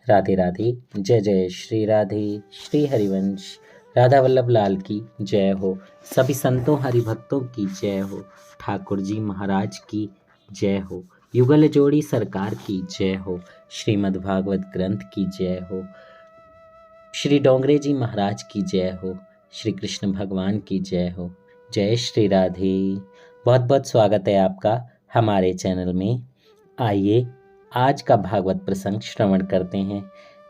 राधे राधे। जय जय श्री राधे। श्री हरिवंश राधा वल्लभ लाल की जय हो। सभी संतों हरिभक्तों की जय हो। ठाकुर जी महाराज की जय हो। युगल जोड़ी सरकार की जय हो। श्रीमद् भागवत ग्रंथ की जय हो। श्री डोंगरे जी महाराज की जय हो। श्री कृष्ण भगवान की जय हो। जय श्री राधे। बहुत बहुत स्वागत है आपका हमारे चैनल में। आइए आज का भागवत प्रसंग श्रवण करते हैं।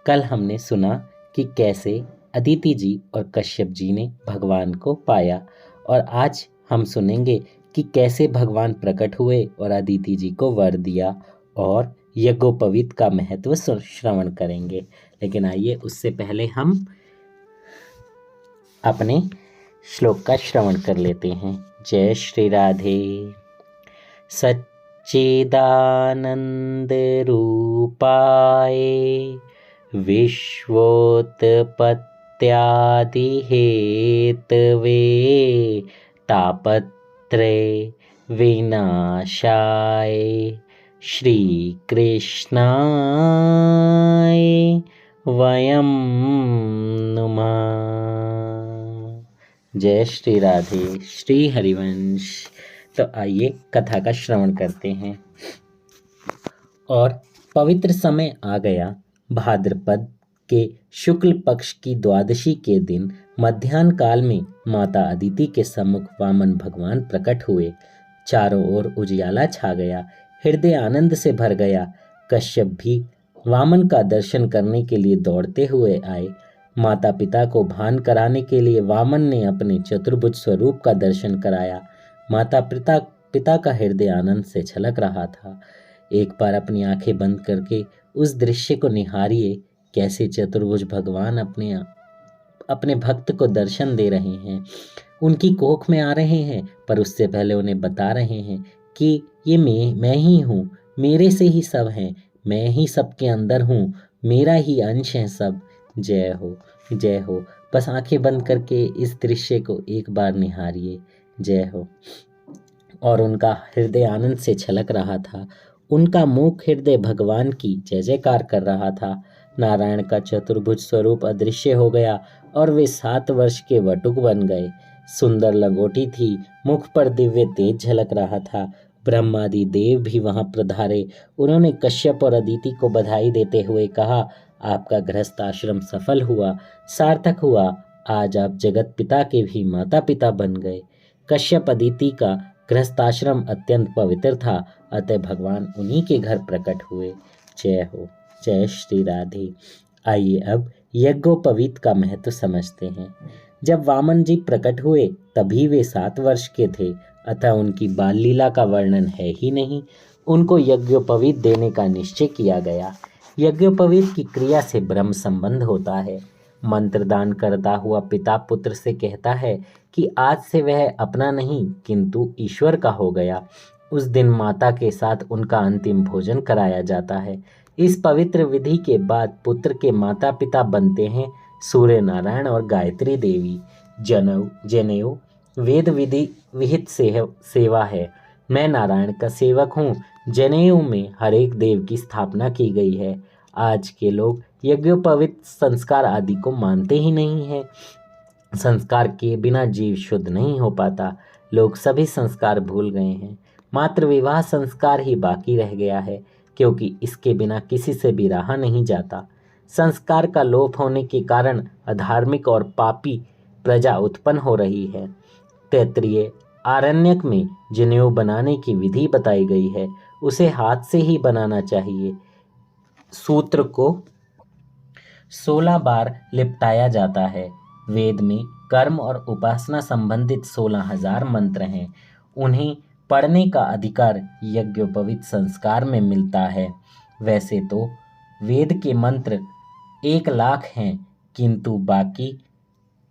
कल हमने सुना कि कैसे अदिति जी और कश्यप जी ने भगवान को पाया, और आज हम सुनेंगे कि कैसे भगवान प्रकट हुए और अदिति जी को वर दिया, और यज्ञोपवीत का महत्व श्रवण करेंगे। लेकिन आइए उससे पहले हम अपने श्लोक का श्रवण कर लेते हैं। जय श्री राधे। सच्चिदानंद रूपाय विश्वोत्पत्त्यादि हेतवे तापत्रय विनाशाय श्री कृष्णाय वयं नुमः। जय श्री राधे। श्री हरिवंश। तो आइए कथा का श्रवण करते हैं। और पवित्र समय आ गया। भाद्रपद के शुक्ल पक्ष की द्वादशी के दिन मध्याह्न काल में माता अदिति के सम्मुख वामन भगवान प्रकट हुए। चारों ओर उजियाला छा गया। हृदय आनंद से भर गया। कश्यप भी वामन का दर्शन करने के लिए दौड़ते हुए आए। माता पिता को भान कराने के लिए वामन ने अपने चतुर्भुज स्वरूप का दर्शन कराया। माता पिता का हृदय आनंद से छलक रहा था। एक बार अपनी आंखें बंद करके उस दृश्य को निहारिए, कैसे चतुर्भुज भगवान अपने भक्त को दर्शन दे रहे हैं, उनकी कोख में आ रहे हैं, पर उससे पहले उन्हें बता रहे हैं कि ये मैं ही हूँ, मेरे से ही सब हैं, मैं ही सबके अंदर हूँ, मेरा ही अंश है सब। जय हो, जय हो। बस आंखें बंद करके इस दृश्य को एक बार निहारिए। जय हो। और उनका हृदय आनंद से छलक रहा था। उनका मुख हृदय भगवान की जय जयकार कर रहा था। नारायण का चतुर्भुज स्वरूप अदृश्य हो गया और वे 7 वर्ष के वटुक बन गए। सुंदर लंगोटी थी, मुख पर दिव्य तेज झलक रहा था। ब्रह्मादि देव भी वहां पधारे। उन्होंने कश्यप और अदिति को बधाई देते हुए कहा, आपका गृहस्थ आश्रम सफल हुआ, सार्थक हुआ। आज आप जगत पिता के भी माता पिता बन गए। कश्यप अदिति का गृहस्थाश्रम अत्यंत पवित्र था, अतः भगवान उन्हीं के घर प्रकट हुए। जय हो। जय श्री राधे। आइए अब यज्ञोपवीत का महत्व समझते हैं। जब वामन जी प्रकट हुए तभी वे 7 वर्ष के थे, अतः उनकी बाल लीला का वर्णन है ही नहीं। उनको यज्ञोपवीत देने का निश्चय किया गया। यज्ञोपवीत की क्रिया से ब्रह्म संबंध होता है। मंत्र दान करता हुआ पिता पुत्र से कहता है कि आज से वह अपना नहीं किंतु ईश्वर का हो गया। उस दिन माता के साथ उनका अंतिम भोजन कराया जाता है। इस पवित्र विधि के बाद पुत्र के माता पिता बनते हैं सूर्य नारायण और गायत्री देवी। जनेऊ वेद विधि विहित सेवा है। मैं नारायण का सेवक हूँ। जनेऊ में हर एक देव की स्थापना की गई है। आज के लोग यज्ञोपवीत संस्कार आदि को मानते ही नहीं हैं। संस्कार के बिना जीव शुद्ध नहीं हो पाता। लोग सभी संस्कार भूल गए हैं। मात्र विवाह संस्कार ही बाकी रह गया है, क्योंकि इसके बिना किसी से भी रहा नहीं जाता। संस्कार का लोप होने के कारण अधार्मिक और पापी प्रजा उत्पन्न हो रही है। तैत्तिरीय आरण्यक में जनेऊ बनाने की विधि बताई गई है। उसे हाथ से ही बनाना चाहिए। सूत्र को 16 बार लिपटाया जाता है। वेद में कर्म और उपासना संबंधित 16,000 मंत्र हैं। उन्हें पढ़ने का अधिकार यज्ञोपवीत संस्कार में मिलता है। वैसे तो वेद के मंत्र 1 लाख हैं, किंतु बाकी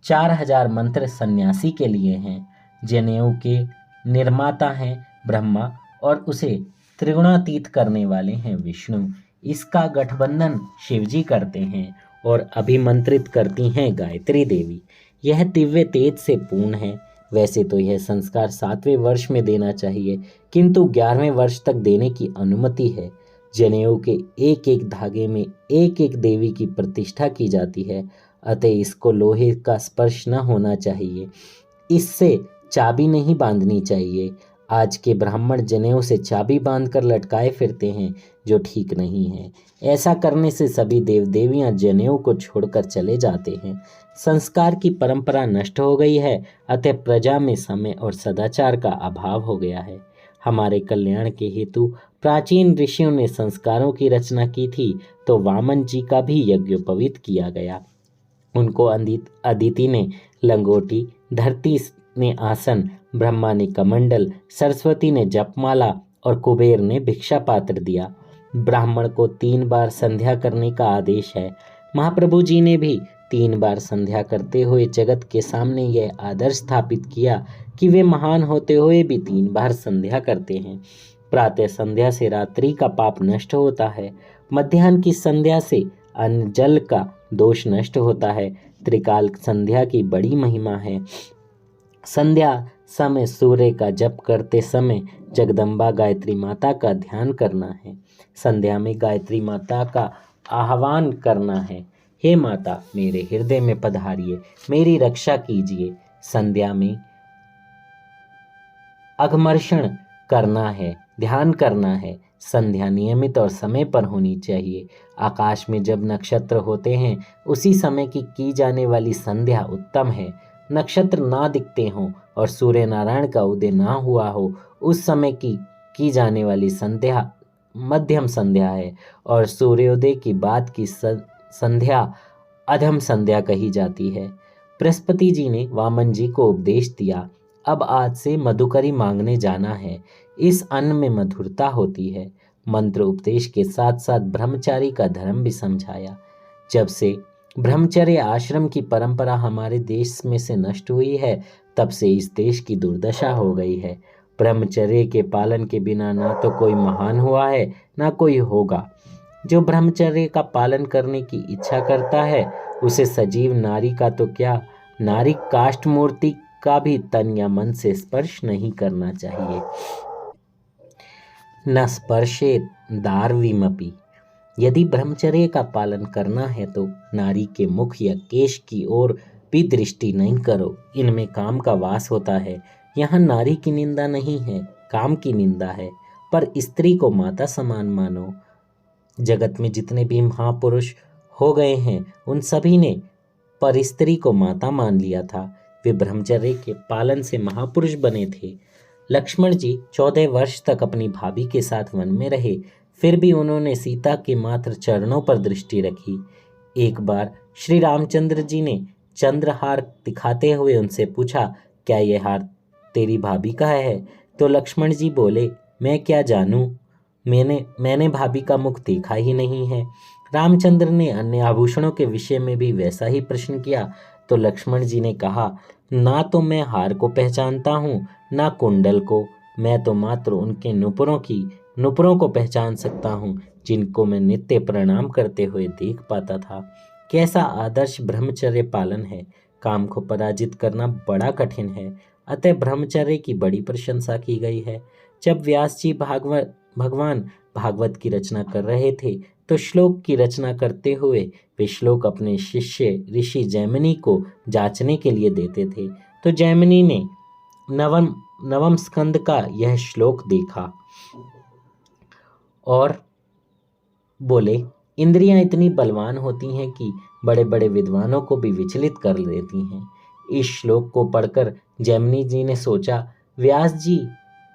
4,000 मंत्र सन्यासी के लिए हैं। जनेऊ के निर्माता हैं ब्रह्मा और उसे त्रिगुणातीत करने वाले हैं विष्णु। इसका गठबंधन शिवजी करते हैं और अभिमंत्रित करती हैं गायत्री देवी। यह दिव्य तेज से पूर्ण है। वैसे तो यह संस्कार 7वें वर्ष में देना चाहिए, किंतु 11वें वर्ष तक देने की अनुमति है। जनेऊ के एक एक धागे में एक एक देवी की प्रतिष्ठा की जाती है, अतः इसको लोहे का स्पर्श न होना चाहिए। इससे चाबी नहीं बांधनी चाहिए। आज के ब्राह्मण जनेऊ से चाबी बांधकर लटकाए फिरते हैं, जो ठीक नहीं है। ऐसा करने से सभी देव देवियां जनेऊ को छोड़कर चले जाते हैं। संस्कार की परंपरा नष्ट हो गई है, अतः प्रजा में समय और सदाचार का अभाव हो गया है। हमारे कल्याण के हेतु प्राचीन ऋषियों ने संस्कारों की रचना की थी, तो वामन जी का भी यज्ञोपवीत किया गया। उनको अदिति ने लंगोटी, धरती ने आसन, ब्रह्मा ने कमंडल, सरस्वती ने जपमाला और कुबेर ने भिक्षा पात्र दिया। ब्राह्मण को 3 बार संध्या करने का आदेश है। महाप्रभु जी ने भी 3 बार संध्या करते हुए जगत के सामने यह आदर्श स्थापित किया कि वे महान होते हुए भी 3 बार संध्या करते हैं। प्रातः संध्या से रात्रि का पाप नष्ट होता है। मध्याह्न की संध्या से अन्न जल का दोष नष्ट होता है। त्रिकाल संध्या की बड़ी महिमा है। संध्या समय सूर्य का जप करते समय जगदम्बा गायत्री माता का ध्यान करना है। संध्या में गायत्री माता का आह्वान करना है, हे माता मेरे हृदय में पधारिए, मेरी रक्षा कीजिए। संध्या में अघमर्षण करना है, ध्यान करना है। संध्या नियमित और समय पर होनी चाहिए। आकाश में जब नक्षत्र होते हैं उसी समय की जाने वाली संध्या उत्तम है। नक्षत्र ना दिखते हों और सूर्य नारायण का उदय ना हुआ हो, उस समय की जाने वाली संध्या मध्यम संध्या है, और सूर्योदय की बाद की संध्या अधम संध्या कही जाती है। बृहस्पति जी ने वामन जी को उपदेश दिया, अब आज से मधुकरी मांगने जाना है। इस अन्न में मधुरता होती है। मंत्र उपदेश के साथ साथ ब्रह्मचारी का धर्म भी समझाया। जब से ब्रह्मचर्य आश्रम की परंपरा हमारे देश में से नष्ट हुई है, तब से इस देश की दुर्दशा हो गई है। ब्रह्मचर्य के पालन के बिना ना तो कोई महान हुआ है, ना कोई होगा। जो ब्रह्मचर्य का पालन करने की इच्छा करता है, उसे सजीव नारी का तो क्या, नारी काष्ठ मूर्ति का भी तन या मन से स्पर्श नहीं करना चाहिए। न स्पर्शेत दार्विमपि। यदि ब्रह्मचर्य का पालन करना है तो नारी के मुख या केश की ओर भी दृष्टि नहीं करो, इनमें काम का वास होता है। यहाँ नारी की निंदा नहीं है, काम की निंदा है। पर स्त्री को माता समान मानो। जगत में जितने भी महापुरुष हो गए हैं, उन सभी ने पर स्त्री को माता मान लिया था। वे ब्रह्मचर्य के पालन से महापुरुष बने थे। लक्ष्मण जी 14 वर्ष तक अपनी भाभी के साथ वन में रहे, फिर भी उन्होंने सीता के मात्र चरणों पर दृष्टि रखी। एक बार श्री रामचंद्र जी ने चंद्रहार दिखाते हुए उनसे पूछा, क्या यह हार तेरी भाभी का है? तो लक्ष्मण जी बोले, मैं क्या जानूं, मैंने भाभी का मुख देखा ही नहीं है। रामचंद्र ने अन्य आभूषणों के विषय में भी वैसा ही प्रश्न किया, तो लक्ष्मण जी ने कहा, ना तो मैं हार को पहचानता हूँ, ना कुंडल को। मैं तो मात्र उनके नुपुरों को पहचान सकता हूँ, जिनको मैं नित्य प्रणाम करते हुए देख पाता था। कैसा आदर्श ब्रह्मचर्य पालन है। काम को पराजित करना बड़ा कठिन है, अतः ब्रह्मचर्य की बड़ी प्रशंसा की गई है। जब व्यास जी भगवान भागवत की रचना कर रहे थे, तो श्लोक की रचना करते हुए वे श्लोक अपने शिष्य ऋषि जैमिनी को जांचने के लिए देते थे। तो जैमिनी ने नवम स्कंद का यह श्लोक देखा और बोले, इंद्रियां इतनी बलवान होती हैं कि बड़े बड़े विद्वानों को भी विचलित कर देती हैं। इस श्लोक को पढ़कर जैमिनी जी ने सोचा, व्यास जी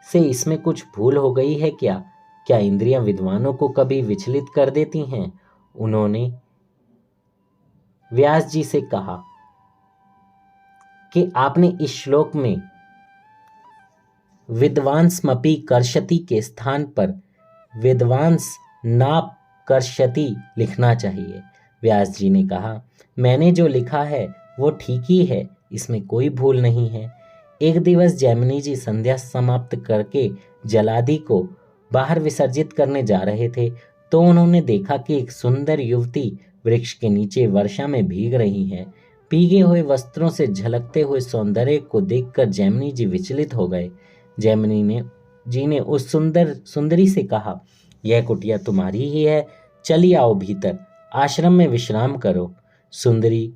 से इसमें कुछ भूल हो गई है क्या? क्या इंद्रियां विद्वानों को कभी विचलित कर देती हैं? उन्होंने व्यास जी से कहा कि आपने इस श्लोक में विद्वांसमपि कर्षति के स्थान पर विद्वांस नाप कर्षति लिखना चाहिए। व्यास जी ने कहा, मैंने जो लिखा है वो ठीक ही है, इसमें कोई भूल नहीं है। एक दिवस जैमिनी जी संध्या समाप्त करके जलादि को बाहर विसर्जित करने जा रहे थे, तो उन्होंने देखा कि एक सुंदर युवती वृक्ष के नीचे वर्षा में भीग रही है। भीगे हुए वस्त्रों से झलकते हुए सौंदर्य को देखकर जैमिनी जी विचलित हो गए। जैमिनी जी ने उस सुंदरी से कहा, यह कुटिया तुम्हारी ही है, चली आओ भीतर, आश्रम में विश्राम करो। सुंदरी,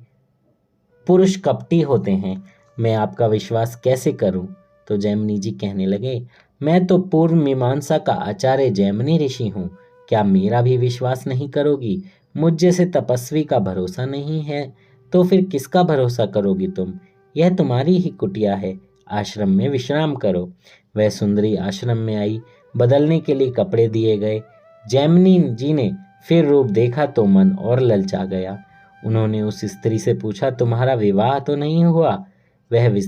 पुरुष कपटी होते हैं, मैं आपका विश्वास कैसे करूं? तो जैमिनी जी कहने लगे, मैं तो पूर्व मीमांसा का आचार्य जैमिनी ऋषि हूँ, क्या मेरा भी विश्वास नहीं करोगी? मुझ जैसे तपस्वी का भरोसा नहीं है तो फिर किसका भरोसा करोगी तुम? यह तुम्हारी ही कुटिया है, आश्रम में विश्राम करो। वह सुंदरी आश्रम में आई, बदलने के लिए कपड़े दिए गए। जैमिनी जी ने फिर रूप देखा तो मन और ललचा गया। उन्होंने उस स्त्री से पूछा, तुम्हारा विवाह तो नहीं हुआ? वह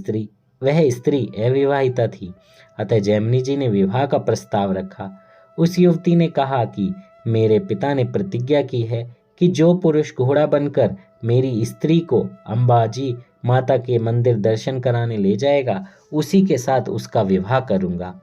स्त्री अविवाहिता थी, अतः जैमिनी जी ने विवाह का प्रस्ताव रखा। उस युवती ने कहा कि मेरे पिता ने प्रतिज्ञा की है कि जो पुरुष घोड़ा बनकर मेरी स्त्री को अंबाजी माता के मंदिर दर्शन कराने ले जाएगा, उसी के साथ उसका विवाह करूंगा।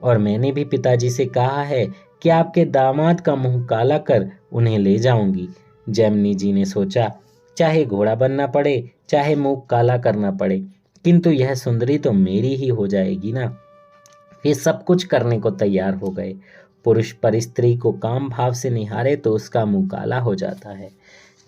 और मैंने भी पिताजी से कहा है कि आपके दामाद का मुंह काला कर उन्हें ले जाऊंगी। जैमिनी जी ने सोचा, चाहे घोड़ा बनना पड़े, चाहे मुंह काला करना पड़े, किंतु यह सुंदरी तो मेरी ही हो जाएगी ना। वे सब कुछ करने को तैयार हो गए। पुरुष पर स्त्री को काम भाव से निहारे तो उसका मुंह काला हो जाता है।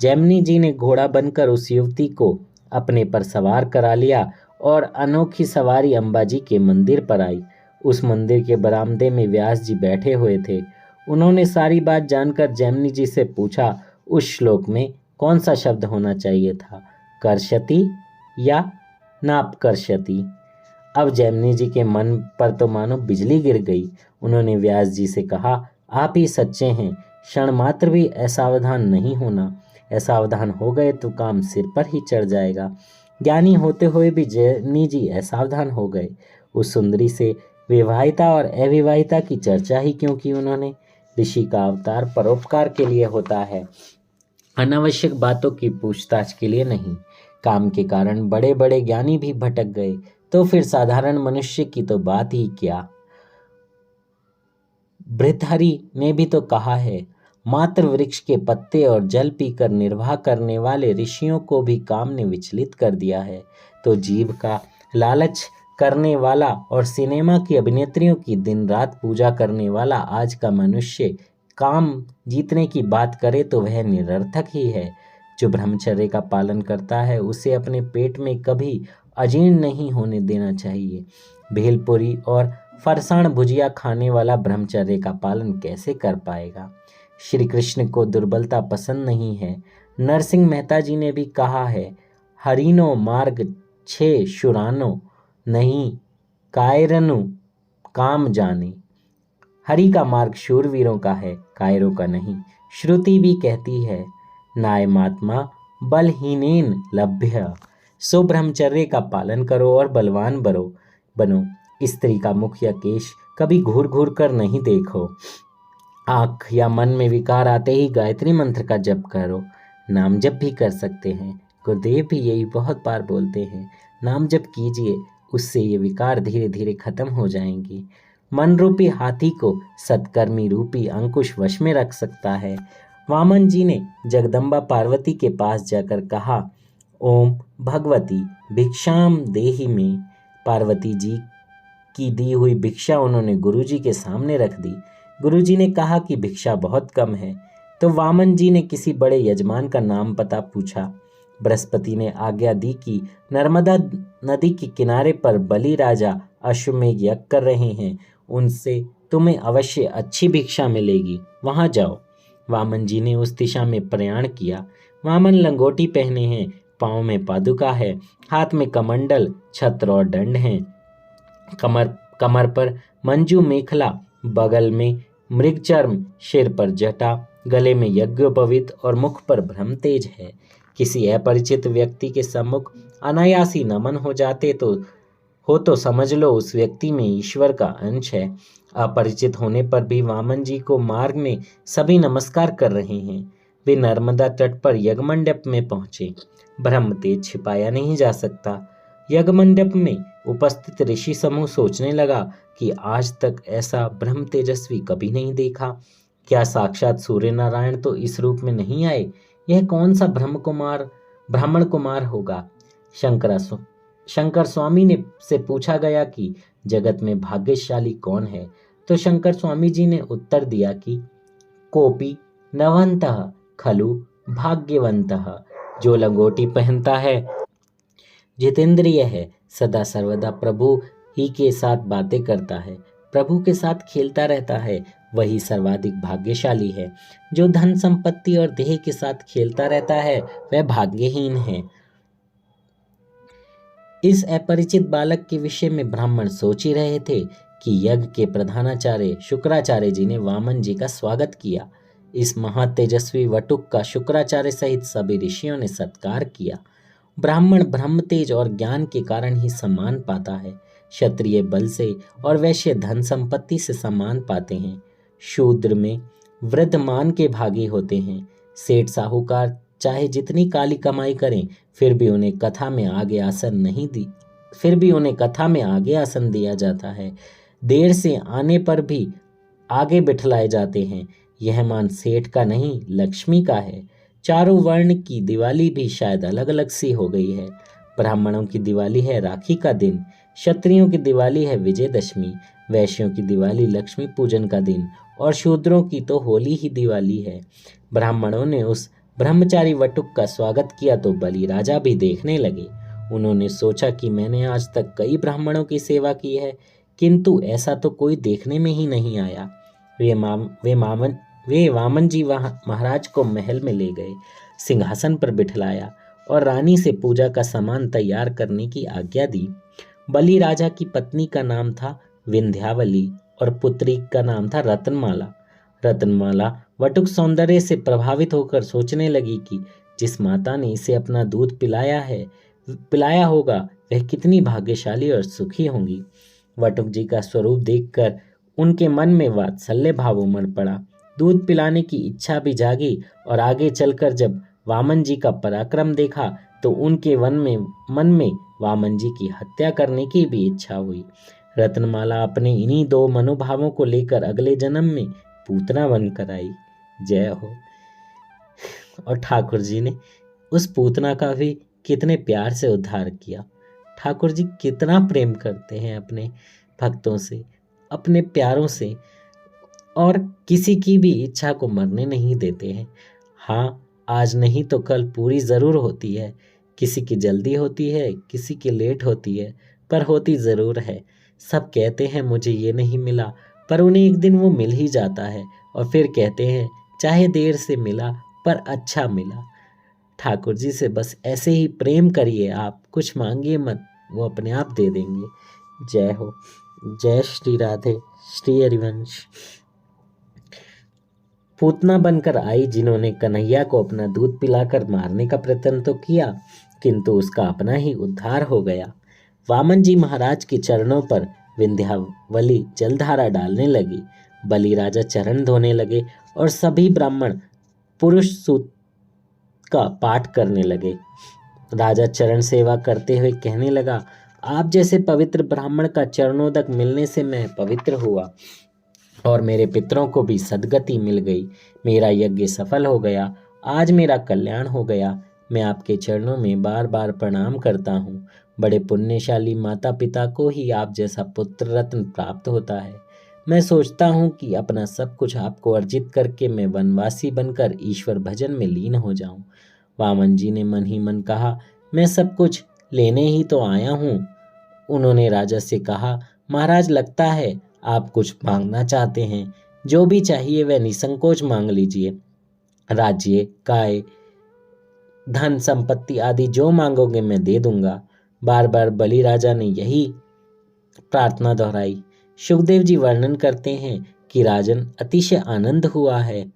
जैमिनी जी ने घोड़ा बनकर उस युवती को अपने पर सवार करा लिया और अनोखी सवारी अंबाजी के मंदिर पर आई। उस मंदिर के बरामदे में व्यास जी बैठे हुए थे। उन्होंने सारी बात जानकर जैमिनी जी से पूछा, उस श्लोक में कौन सा शब्द होना चाहिए था, कर्षति या नापकर्षति? अब जैमिनी जी के मन पर तो मानो बिजली गिर गई। उन्होंने व्यास जी से कहा, आप ही सच्चे हैं, क्षण मात्र भी असावधान नहीं होना, असावधान हो गए तो काम सिर पर ही चढ़ जाएगा। ज्ञानी होते हुए भी जैमिनी जी असावधान हो गए। उस सुंदरी से विवाहिता और अविवाहिता की चर्चा ही क्यों की उन्होंने? ऋषि का अवतार परोपकार के लिए होता है, अनावश्यक बातों की पूछताछ के लिए नहीं। काम के कारण बड़े बड़े ज्ञानी भी भटक गए तो फिर साधारण मनुष्य की तो बात ही क्या। भृतहरि ने भी तो कहा है, मात्र वृक्ष के पत्ते और जल पीकर निर्वाह करने वाले ऋषियों को भी काम ने विचलित कर दिया है। तो जीव का लालच करने वाला और सिनेमा की अभिनेत्रियों की दिन रात पूजा करने वाला आज का मनुष्य काम जीतने की बात करे तो वह निरर्थक ही है। जो ब्रह्मचर्य का पालन करता है उसे अपने पेट में कभी अजीर्ण नहीं होने देना चाहिए। भेलपुरी और फरसाण भुजिया खाने वाला ब्रह्मचर्य का पालन कैसे कर पाएगा? श्री कृष्ण को दुर्बलता पसंद नहीं है। नरसिंह मेहता जी ने भी कहा है, हरिनो मार्ग छे शुरानो, नहीं कायरनु काम जाने। हरि का मार्ग शूरवीरों का है, कायरों का नहीं। श्रुति भी कहती है, नायमात्मा बलहीनेन लभ्य। सो ब्रह्मचर्य का पालन करो और बलवान बनो। स्त्री का मुख या केश कभी घूर घूर कर नहीं देखो। आँख या मन में विकार आते ही गायत्री मंत्र का जप करो। नाम जप भी कर सकते हैं, गुरुदेव भी यही बहुत बार बोलते हैं, नाम जप कीजिए, उससे ये विकार धीरे धीरे खत्म हो जाएंगे। मन रूपी हाथी को सत्कर्मी रूपी अंकुश वश में रख सकता है। वामन जी ने जगदम्बा पार्वती के पास जाकर कहा, ओम भगवती भिक्षाम देहि में। पार्वती जी की दी हुई भिक्षा उन्होंने गुरुजी के सामने रख दी। गुरुजी ने कहा कि भिक्षा बहुत कम है। तो वामन जी ने किसी बड़े यजमान का नाम पता पूछा। बृहस्पति ने आज्ञा दी कि नर्मदा नदी के किनारे पर बलि राजा अश्वमेघ यज्ञ कर रहे हैं, उनसे तुम्हें अवश्य अच्छी भिक्षा मिलेगी, वहां जाओ। वामन जी ने उस दिशा में प्रयाण किया। वामन लंगोटी पहने हैं, पाँव में पादुका है, हाथ में कमंडल, छत्र और दंड हैं। कमर पर मंजू मेखला, बगल में मृगचर्म, सिर पर जटा, गले में यज्ञोपवीत और मुख पर ब्रह्म तेज है। किसी अपरिचित व्यक्ति के सम्मुख अनायासी नमन हो जाते तो समझ लो उस व्यक्ति में ईश्वर का अंश है। अपरिचित होने पर भी वामन जी को मार्ग में सभी नमस्कार कर रहे हैं। वे नर्मदा तट पर यज्ञमंडप में पहुंचे। ब्रह्म तेज छिपाया नहीं जा सकता। यज्ञमंडप में उपस्थित ऋषि समूह सोचने लगा कि आज तक ऐसा ब्रह्म तेजस्वी कभी नहीं देखा। क्या साक्षात सूर्य नारायण तो इस रूप में नहीं आए? यह कौन सा ब्राह्मण कुमार होगा? शंकर स्वामी ने से पूछा गया कि जगत में भाग्यशाली कौन है? तो शंकर स्वामी जी ने उत्तर दिया कि कोपी नवंतः खलु भाग्यवंतः, जो लंगोटी पहनता है, जितेंद्रिय है, सदा सर्वदा प्रभु ही के साथ बातें करता है, प्रभु के साथ खेलता रहता है, वही सर्वाधिक भाग्यशाली है। जो धन संपत्ति और देह के साथ खेलता रहता है वह भाग्यहीन है। इस अपरिचित बालक के विषय में ब्राह्मण सोच ही रहे थे कि यज्ञ के प्रधानाचार्य शुक्राचार्य जी ने वामन जी का स्वागत किया। इस महातेजस्वी वटुक का शुक्राचार्य सहित सभी ऋषियों ने सत्कार किया। ब्राह्मण ब्रह्म तेज और ज्ञान के कारण ही सम्मान पाता है, क्षत्रिय बल से और वैश्य धन संपत्ति से सम्मान पाते हैं। शूद्र में वृद्ध मान के भागी होते हैं। सेठ साहूकार चाहे जितनी काली कमाई करें फिर भी उन्हें कथा में आगे आसन दिया जाता है। देर से आने पर भी आगे बिठलाए जाते हैं। यह मान सेठ का नहीं, लक्ष्मी का है। चारों वर्ण की दिवाली भी शायद अलग अलग सी हो गई है। ब्राह्मणों की दिवाली है राखी का दिन, क्षत्रियों की दिवाली है विजयदशमी, वैश्यों की दिवाली लक्ष्मी पूजन का दिन और शूद्रों की तो होली ही दिवाली है। ब्राह्मणों ने उस ब्रह्मचारी वटुक का स्वागत किया तो बलि राजा भी देखने लगे। उन्होंने सोचा कि मैंने आज तक कई ब्राह्मणों की सेवा की है, किंतु ऐसा तो कोई देखने में ही नहीं आया। वे वामन जी महाराज को महल में ले गए, सिंहासन पर बिठलाया और रानी से पूजा का सामान तैयार करने की आज्ञा दी। बलि राजा की पत्नी का नाम था विंध्यावली और पुत्री का नाम था रत्नमाला। रत्नमाला वटुक सौंदर्य से प्रभावित होकर सोचने लगी कि जिस माता ने इसे अपना दूध पिलाया होगा वह कितनी भाग्यशाली और सुखी होंगी। वटुक जी का स्वरूप देखकर उनके मन में वात्सल्य भाव उमड़ पड़ा। दूध पिलाने की इच्छा भी जागी और आगे चलकर जब वामन जी का पराक्रम देखा तो उनके मन में वामन जी की हत्या करने की भी इच्छा हुई। रत्नमाला अपने इन्हीं दो मनोभावों को लेकर अगले जन्म में पूतना बनकर आई। जय हो। और ठाकुर जी ने उस पूतना का भी कितने प्यार से उद्धार किया। ठाकुर जी कितना प्रेम करते हैं अपने भक्तों से, अपने प्यारों से, और किसी की भी इच्छा को मरने नहीं देते हैं। हाँ, आज नहीं तो कल पूरी ज़रूर होती है। किसी की जल्दी होती है, किसी की लेट होती है, पर होती ज़रूर है। सब कहते हैं मुझे ये नहीं मिला, पर उन्हें एक दिन वो मिल ही जाता है और फिर कहते हैं चाहे देर से मिला पर अच्छा मिला। ठाकुर जी से बस ऐसे ही प्रेम करिए, आप कुछ मांगिए मत, वो अपने आप दे देंगे। जय हो। जय श्री राधे, श्री हरिवंश। पूतना बनकर आई जिन्होंने कन्हैया को अपना दूध पिलाकर मारने का प्रयत्न तो किया, किंतु उसका अपना ही उद्धार हो गया। वामन जी महाराज के चरणों पर विंध्यावली जलधारा डालने लगी। बलि राजा चरण धोने लगे और सभी ब्राह्मण पुरुष सूक्त का पाठ करने लगे। राजा चरण सेवा करते हुए कहने लगा, आप जैसे पवित्र ब्राह्मण का चरणोदक मिलने से मैं पवित्र हुआ और मेरे पितरों को भी सद्गति मिल गई। मेरा यज्ञ सफल हो गया, आज मेरा कल्याण हो गया। मैं आपके चरणों में बार बार प्रणाम करता हूँ। बड़े पुण्यशाली माता पिता को ही आप जैसा पुत्र रत्न प्राप्त होता है। मैं सोचता हूँ कि अपना सब कुछ आपको अर्जित करके मैं वनवासी बनकर ईश्वर भजन में लीन हो जाऊं। वामन जी ने मन ही मन कहा, मैं सब कुछ लेने ही तो आया हूँ। उन्होंने राजा से कहा, महाराज लगता है आप कुछ मांगना चाहते हैं। जो भी चाहिए वह निसंकोच मांग लीजिए। राज्य, काय, धन संपत्ति आदि जो मांगोगे मैं दे दूंगा। बार बार बलि राजा ने यही प्रार्थना दोहराई। सुखदेव जी वर्णन करते हैं कि राजन अतिशय आनंद हुआ है।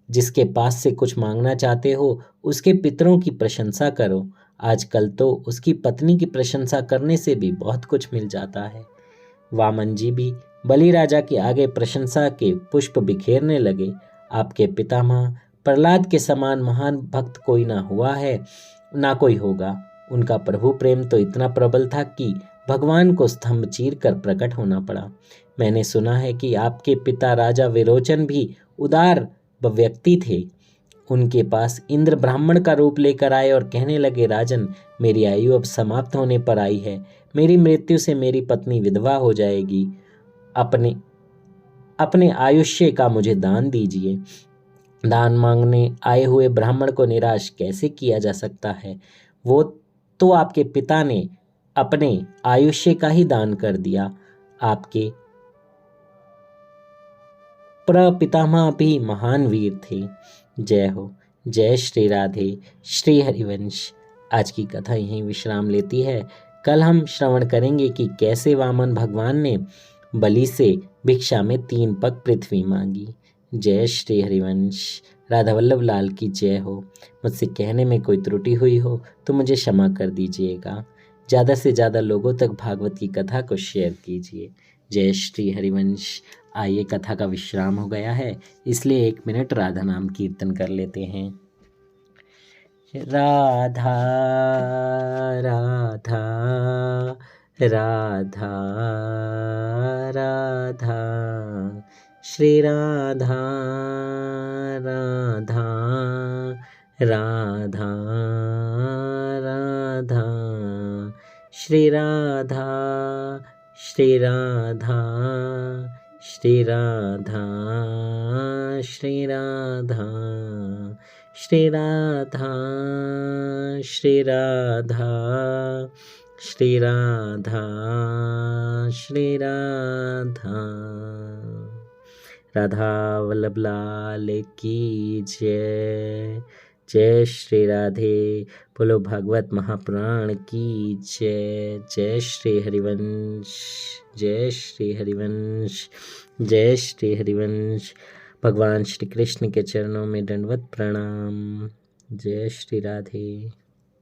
जिसके पास से कुछ मांगना चाहते हो उसके पितरों की प्रशंसा करो। आजकल तो उसकी पत्नी की प्रशंसा करने से भी बहुत कुछ मिल जाता है। वामन जी भी बलि राजा के आगे प्रशंसा के पुष्प बिखेरने लगे। आपके पितामह प्रहलाद के समान महान भक्त कोई ना हुआ है, ना कोई होगा। उनका प्रभु प्रेम तो इतना प्रबल था कि भगवान को स्तंभ चीर कर प्रकट होना पड़ा। मैंने सुना है कि आपके पिता राजा विरोचन भी उदार व्यक्ति थे। उनके पास इंद्र ब्राह्मण का रूप लेकर आए और कहने लगे, राजन मेरी आयु अब समाप्त होने पर आई है। मेरी मृत्यु से मेरी पत्नी विधवा हो जाएगी। अपने आयुष्य का मुझे दान दीजिए। दान मांगने आए हुए ब्राह्मण को निराश कैसे किया जा सकता है? वो तो आपके पिता ने अपने आयुष्य का ही दान कर दिया। आपके प्रपितामह भी महान वीर थे। जय हो। जय श्री राधे। श्री हरिवंश। आज की कथा यहीं विश्राम लेती है। कल हम श्रवण करेंगे कि कैसे वामन भगवान ने बलि से भिक्षा में 3 पग पृथ्वी मांगी। जय श्री हरिवंश। राधा वल्लभ लाल की जय हो। मुझसे कहने में कोई त्रुटि हुई हो तो मुझे क्षमा कर दीजिएगा। ज़्यादा से ज़्यादा लोगों तक भागवत की कथा को शेयर कीजिए। जय श्री हरिवंश। आइए, कथा का विश्राम हो गया है, इसलिए 1 मिनट राधा नाम कीर्तन कर लेते हैं। राधा राधा राधा राधा, श्री राधा राधा राधा राधा, श्री राधा श्री राधा श्री राधा श्री राधा, श्री राधा श्री राधा श्री राधा श्री राधा। राधा वल्लभ लाल की जय। जय श्री राधे। बोलो भागवत महापुराण की जय। जय श्री हरिवंश। जय श्री हरिवंश। जय श्री हरिवंश। भगवान श्री कृष्ण के चरणों में दंडवत प्रणाम। जय श्री राधे।